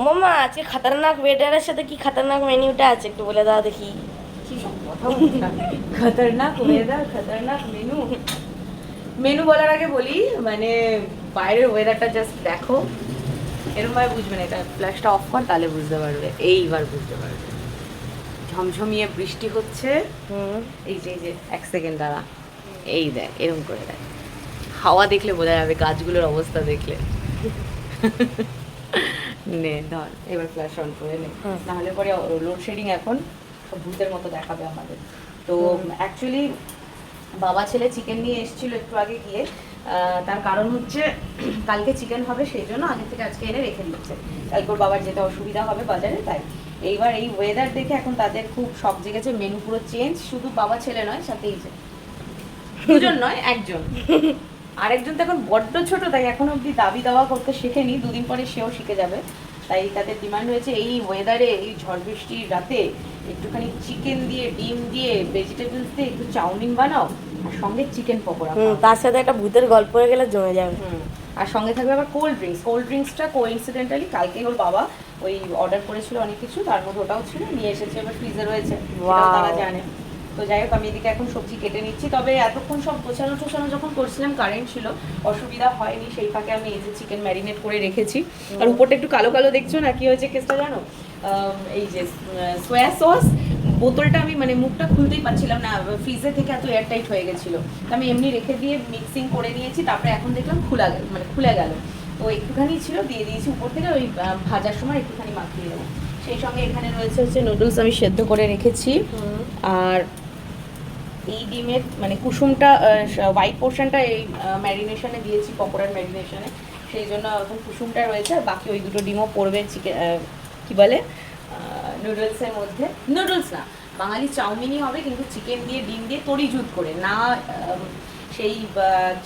মামা আজকে খতরনাক ওয়েদারের সাথে কি খতরনাক মেনুটা আছে একটু বলে দাও দেখি। কি সব কথা বলছিস? খতরনাক ওয়েদার, খতরনাক মেনু। মেনু বলার আগে বলি, মানে বাইরের ওয়েদারটা জাস্ট দেখো, এরকম ভাবে বুঝবে না। এটা ফ্ল্যাশটা অফ কর, তাহলে বুঝতে পারবে, এইবার বুঝতে পারবে। ঝমঝমিয়ে বৃষ্টি হচ্ছে। এই যে এই যে 1 সেকেন্ড দাঁড়া, এই দেখ এরকম করে দেখ, হাওয়া দেখলে বোঝা যাবে, গাছগুলোর অবস্থা দেখলে। নে ধর, এবার ফ্ল্যাশ অন করে নে, নাহলে পরে লোডশেডিং এখন সব ভূতের মতো দেখাবে আমাদের। তো অ্যাকচুয়ালি বাবা ছেলে চিকেন নিয়ে এসেছিল একটু আগে গিয়ে। তার কারণ হচ্ছে কালকে চিকেন হবে, সেই জন্য আগে থেকে আজকে এনে রেখে দিচ্ছে। কালকে ওর বাবার যেতে অসুবিধা হবে বাজারে, তাই এইবার এই ওয়েদার দেখে এখন তাদের খুব শখ জেগেছে। মেনু পুরো চেঞ্জ, শুধু বাবা ছেলে নয়, সাথে এই যে দুজন নয়, একজন। আরেকজন তো এখন বড্ড ছোট, তাই এখন অব্দি দাবি দাওয়া করতে শেখেনি, 2 দিন পরে সেও শিখে যাবে। তাই তাদের ডিমান্ড হয়েছে এই ওয়েদারে, এই ঝড় বৃষ্টির রাতে একটুখানি চিকেন দিয়ে, ডিম দিয়ে, ভেজিটেবলস দিয়ে একটু চাউমিন বানাও, আর সঙ্গে চিকেন পকোড়া। তার সাথে একটা ভূতের গল্প হয়ে গেলে জমে যাবে। আর সঙ্গে থাকবে আবার কোল্ড ড্রিঙ্কস। কোল্ড ড্রিঙ্কসটা কোইন্সিডেন্টালি কালকে ওর বাবা ওই অর্ডার করেছিল অনেক কিছু, তার মধ্যে ওটাও ছিল, নিয়ে এসেছে, এবার ফ্রিজে রয়েছে, তারা জানে। তো যাই হোক, আমি এদিকে এখন সবজি কেটে নিচ্ছি। তবে এতক্ষণ সব গোছানো টোছানো যখন করছিলাম, কারেন্ট ছিল, অসুবিধা হয়নি। সেই ফাঁকে আমি এই যে চিকেন ম্যারিনেট করে রেখেছি। আর উপরটা একটু কালো কালো দেখছো না, কি হয়েছে কেসটা জানো? এই যে সোয়া সস বোতলটা আমি মানে মুখটা খুলতেই পারছিলাম না, ফ্রিজে থেকে এত এয়ার টাইট হয়ে গেছিলো। তো আমি এমনি রেখে দিয়ে মিক্সিং করে নিয়েছি, তারপরে এখন দেখলাম খুলে গেল। তো একটুখানি ছিল, দিয়ে দিয়েছি উপর থেকে, ওই ভাজার সময় একটুখানি মাখিয়ে দেবো। সেই সঙ্গে এখানে রয়েছে হচ্ছে নুডলস, আমি সেদ্ধ করে রেখেছি। আর এই ডিমের মানে কুসুমটা, হোয়াইট পোর্শনটা এই ম্যারিনেশনে দিয়েছি, পকোড়ার ম্যারিনেশনে, সেই জন্য এখন কুসুমটা রয়েছে। আর বাকি ওই দুটো ডিমও পড়বে চিকেন, কি বলে, নুডলসের মধ্যে। নুডলস না, বাঙালি চাউমিনই হবে, কিন্তু চিকেন দিয়ে ডিম দিয়ে তড়িজুত করে না, সেই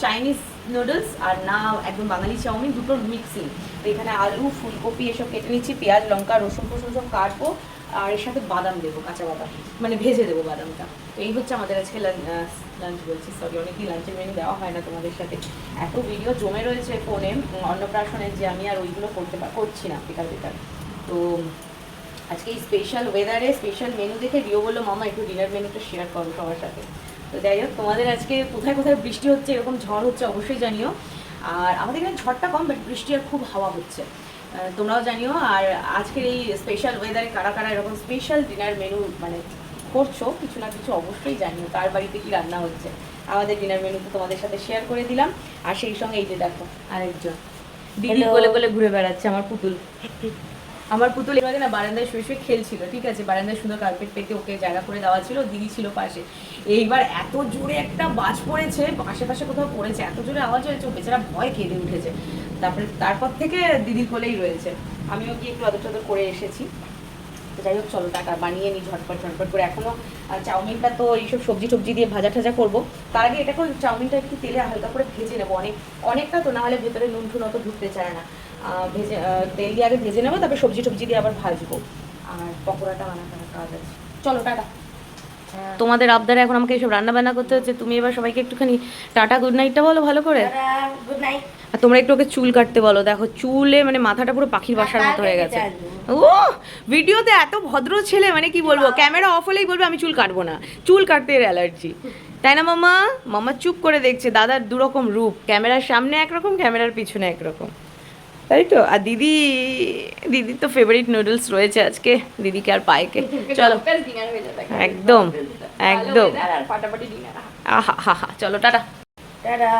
চাইনিজ নুডলস আর না একদম বাঙালি চাউমিন, দুটোর মিক্সিং। তো এখানে আলু, ফুলকপি এসব কেটে নিচ্ছি, পেঁয়াজ, লঙ্কা, রসুন ফসুন সব কাটবো, আর এর সাথে বাদাম দেবো, কাঁচা বাদাম, মানে ভেজে দেবো বাদামটা। তো এই হচ্ছে আমাদের আজকে লাঞ্চ বলছি, সরি, অনেকই লাঞ্চের মেনু দেওয়া হয় না তোমাদের সাথে। এত ভিডিও জমে রয়েছে ফোনে অন্নপ্রাশনের, যে আমি আর ওইগুলো করছি না বেকার বেকার। তো আজকে এই স্পেশাল ওয়েদারে স্পেশাল মেনু দেখে রিও বললো, মামা একটু ডিনার মেনুটা শেয়ার করো সবার সাথে। তো যাই হোক, তোমাদের আজকে কোথায় কোথায় বৃষ্টি হচ্ছে, এরকম ঝড় হচ্ছে অবশ্যই জানিও। আর আমাদের এখানে ঝড়টা কম, বাট বৃষ্টি আর খুব হাওয়া হচ্ছে, তোমরাও জানিও। আর আজকের এই স্পেশাল ওয়েদারে কারা কারা এরকম স্পেশাল ডিনার মেনু মানে করছো, কিছু না কিছু অবশ্যই জানিও, কার বাড়িতে কি রান্না হচ্ছে। আমাদের ডিনার মেনু তো তোমাদের সাথে শেয়ার করে দিলাম। আর সেই সঙ্গে এই যে দেখো আরেকজন দিদি কোলে কোলে ঘুরে বেড়াচ্ছে, আমার পুতুল। আমার পুতুল এবার না বারান্দায় শুয়ে শুয়ে খেলছিল, ঠিক আছে, বারান্দায় সুন্দর কার্পেট পেতে ওকে জায়গা করে দেওয়া ছিল, দিদি ছিল পাশে। এইবার এত জোরে একটা বাজ পড়েছে, আশেপাশে কোথাও পড়েছে, এত জোরে আওয়াজ হয়েছে, ও বেচারা ভয় কেঁদে উঠেছে। তারপর থেকে দিদির কোলেই রয়েছে। আমিও গিয়ে একটু আদর টাদর করে এসেছি। তো যাই হোক, চলো টাকা বানিয়ে নিই ঝটপট ঝটপট করে। এখনও চাউমিনটা তো এইসব সবজি টবজি দিয়ে ভাজা ঠাজা করবো, তার আগে এটা করে চাউমিনটা একটু তেলে হালকা করে ভেজে নেবো, অনেকটা তো, নাহলে ভেতরে নুন টুন অত ঢুকতে চায় না। ভেজে তেল দিয়ে আগে ভেজে নেবো, তারপরে সবজি টবজি দিয়ে আবার ভাজবো। আর পকোড়াটা বানাতে আমার কাজ আছে। চলো টাটা। তোমাদের আবদারে এখন আমাকে এইসব রান্না বান্না করতে হচ্ছে। তুমি এবার সবাইকে একটুখানি টাটা গুড নাইটটা বলো ভালো করে। Good night. আর তোমরা একটু ওকে চুল কাটতে বলো, দেখো চুলে মানে মাথাটা পুরো পাখির বাসার মতো হয়ে গেছে। ও ভিডিওতে এত ভদ্র ছেলে, মানে কি বলবো, ক্যামেরা অফ হলেই বলবে আমি চুল কাটবো না, চুল কাটতে এর অ্যালার্জি, তাই না মামা? মামা চুপ করে দেখছে, দাদার দুরকম রূপ, ক্যামেরার সামনে একরকম, ক্যামেরার পিছনে একরকম, তাই তো। আর দিদির তো ফেভারিট নুডলস রয়েছে আজকে, দিদিকে আর পায়কে। চলো একদম একদম, আহা হা হা, চলো টাটা। টাটা।